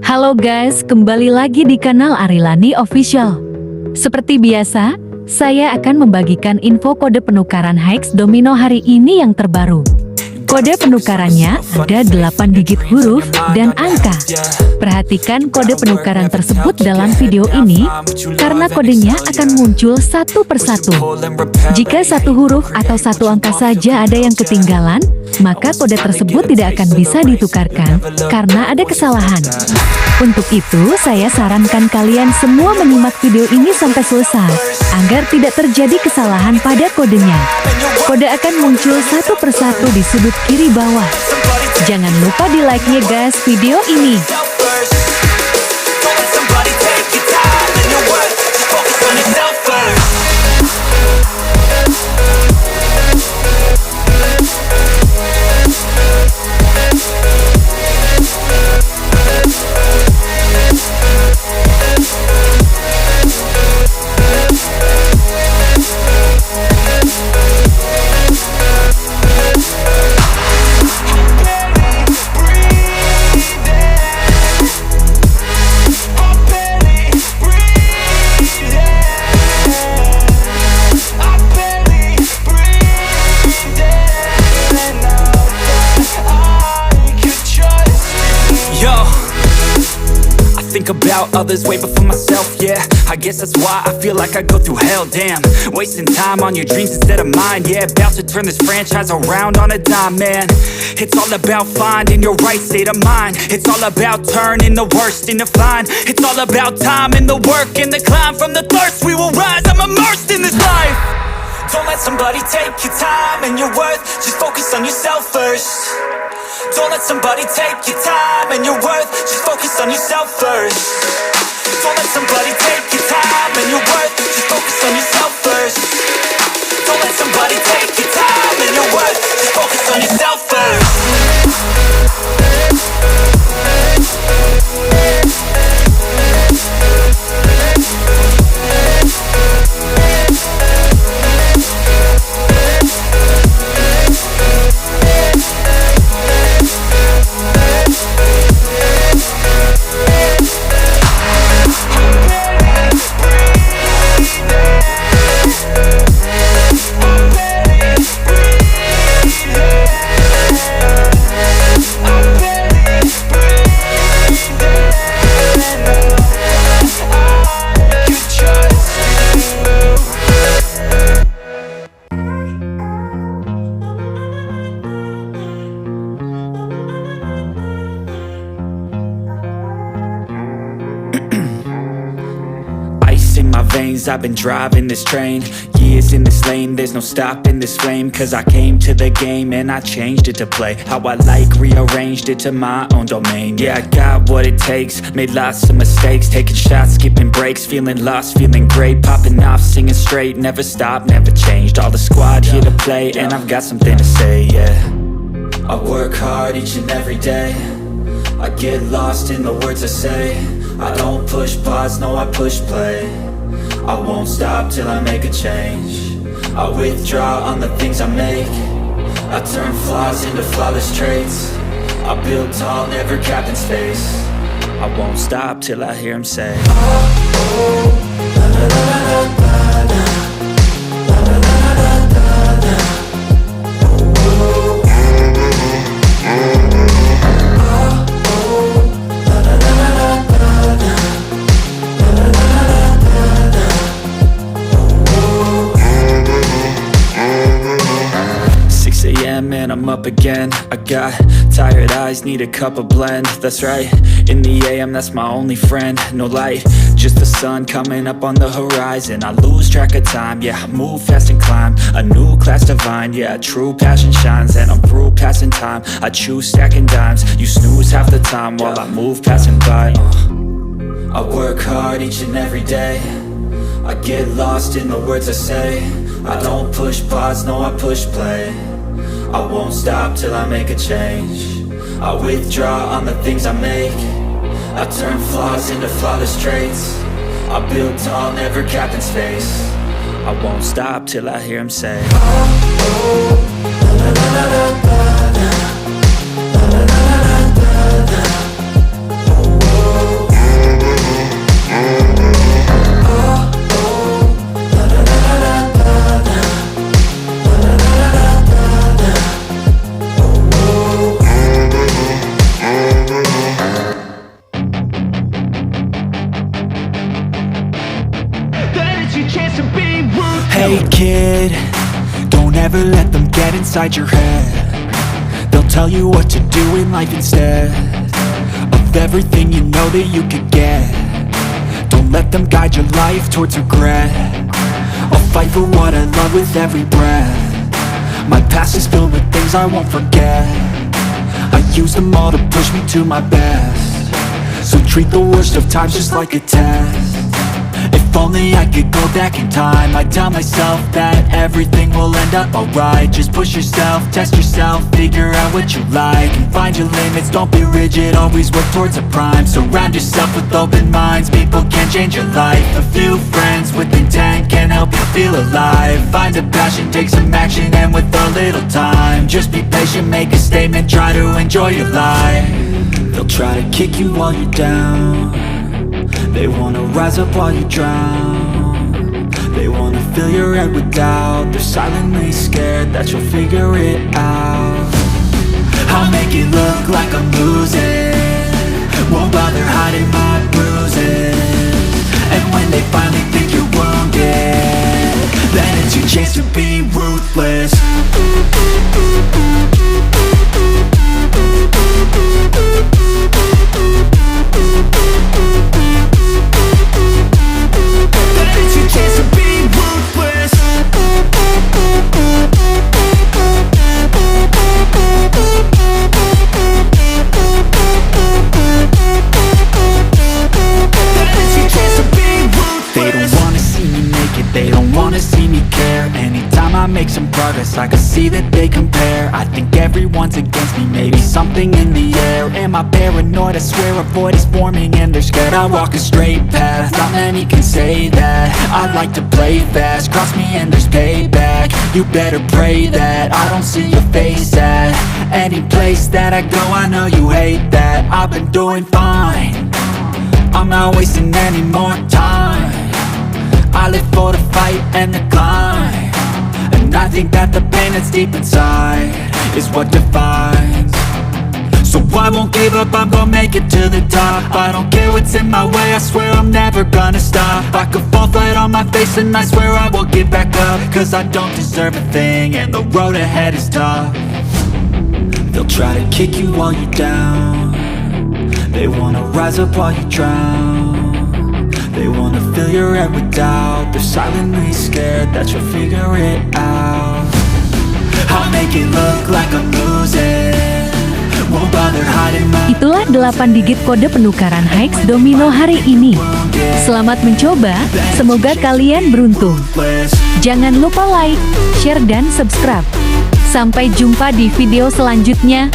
Halo guys, kembali lagi di kanal Arilani Official. Seperti biasa, saya akan membagikan info kode penukaran higgs domino hari ini yang terbaru. Kode penukarannya ada 8 digit huruf dan angka. Perhatikan kode penukaran tersebut dalam video ini, karena kodenya akan muncul satu persatu. Jika satu huruf atau satu angka saja ada yang ketinggalan, maka kode tersebut tidak akan bisa ditukarkan, karena ada kesalahan. Untuk itu, saya sarankan kalian semua menyimak video ini sampai selesai, agar tidak terjadi kesalahan pada kodenya. Kode akan muncul satu persatu di sudut kiri bawah. Jangan lupa di like-nya guys video ini. Think about others way before myself, yeah. I guess that's why I feel like I go through hell, damn. Wasting time on your dreams instead of mine, yeah. About to turn this franchise around on a dime, man. It's all about finding your right state of mind. It's all about turning the worst into fine. It's all about time and the work and the climb. From the thirst we will rise, I'm immersed in this life. Don't let somebody take your time and your worth. Just focus on yourself first. Don't let somebody take your time and your worth. Just focus on yourself first. Don't let somebody take your time and your worth. Just focus on yourself first. Don't let somebody take your time and your worth. Just focus on yourself first. In my veins, I've been driving this train. Years in this lane, there's no stopping this flame. Cause I came to the game and I changed it to play how I like, rearranged it to my own domain. Yeah, I got what it takes, made lots of mistakes, taking shots, skipping breaks, feeling lost, feeling great, popping off, singing straight, never stopped, never changed. All the squad here to play, and I've got something to say, yeah. I work hard each and every day, I get lost in the words I say. I don't push pause, no I push play. I won't stop till I make a change. I withdraw on the things I make. I turn flaws into flawless traits. I build tall, never capped in space. I won't stop till I hear him say, oh, oh, la, la, la, la, la, la, la, la, la, la, la, la, la. And I'm up again. I got tired eyes, need a cup of blend. That's right, in the AM, that's my only friend. No light, just the sun coming up on the horizon. I lose track of time, yeah, I move fast and climb a new class divine, yeah, true passion shines. And I'm through passing time, I choose stacking dimes. You snooze half the time while I move passing by. I work hard each and every day, I get lost in the words I say. I don't push pause, no I push play. I won't stop till I make a change. I withdraw on the things I make. I turn flaws into flawless traits. I build tall, never capped in space. I won't stop till I hear him say, oh, oh, la, la, la, la, la, la, la, la, la, la, la, la, la, oh, oh. never let them get inside your head. They'll tell you what to do in life instead of everything you know that you could get. Don't let them guide your life towards regret. I'll fight for what I love with every breath. My past is filled with things I won't forget. I use them all to push me to my best. So treat the worst of times just like a test. If only I could go back in time, I'd tell myself that everything will end up alright. Just push yourself, test yourself, figure out what you like, and find your limits, don't be rigid, always work towards a prime. Surround yourself with open minds, people can change your life. A few friends with intent can help you feel alive. Find a passion, take some action, and with a little time, just be patient, make a statement, try to enjoy your life. They'll try to kick you while you're down. They wanna rise up while you drown. They wanna fill your head with doubt. They're silently scared that you'll figure it out. I'll make it look like I'm losing, won't bother hiding my bruises. And when they finally think you're wounded, then it's your chance to be ruthless. They don't wanna see me care. Anytime I make some progress, I can see that they compare. I think everyone's against me, maybe something in the air. Am I paranoid? I swear a void is forming and they're scared. I walk a straight path, not many can say that. I like to play fast, cross me and there's payback. You better pray that I don't see your face at any place that I go. I know you hate that. I've been doing fine, I'm not wasting any more time. I live for the fight and the climb, and I think that the pain that's deep inside is what defines. So I won't give up, I'm gonna make it to the top. I don't care what's in my way, I swear I'm never gonna stop. I could fall flat on my face and I swear I will get back up, cause I don't deserve a thing and the road ahead is tough. They'll try to kick you while you're down. They wanna rise up while you drown. They wanna fill your head with doubt. They're silently scared that you'll figure it out. I'll make it look like I'm losing, won't bother hiding my... Itulah 8 digit kode penukaran higgs domino hari ini. Selamat mencoba, semoga kalian beruntung. Jangan lupa like, share dan subscribe. Sampai jumpa di video selanjutnya.